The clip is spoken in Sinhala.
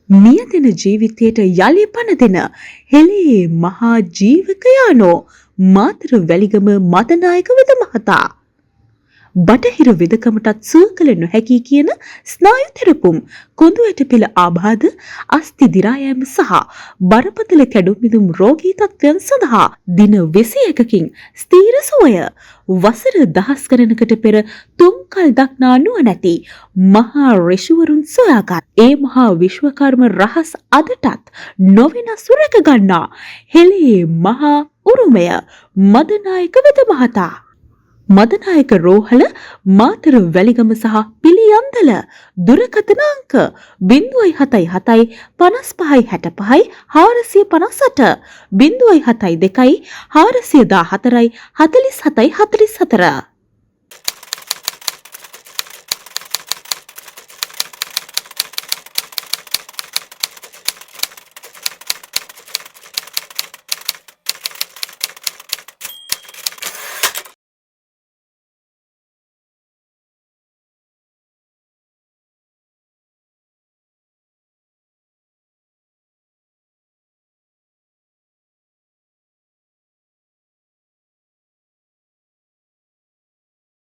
මියදෙන ජීවිතයට යලි පණ දෙන හෙළේ මහා ජීවකයානෝ මාතර වැලිගම මදනායක වෙද මහතා. බටහිර වෙදකමටත් සුව කළ නොහැකි කියන ස්නායු තෙරපුම්, කොඳු ඇට පෙළ ආබාධ, අස්ථි දිරා යාම සහ බරපතල කැඩුම් බිඳුම් රෝගී තත්ත්වයන් සඳහා දින 21කින් ස්ථීර සුවය වසර දහස් ගණනකට පෙර තුන්කල් දක්නා නුවණැති මහා ඍෂිවරුන් සොයාගත් ඒ මහා විශ්වකර්ම රහස් අදටත් නොවෙනස්ව රැක ගන්නා හෙළේ මහා උරුමය මදනායක වෙද මහතා. මදනායක රෝහල මාතර වැලිගම සහ පිළියන්දල දුරකථන අංක 077 5565 458 072 414 47 44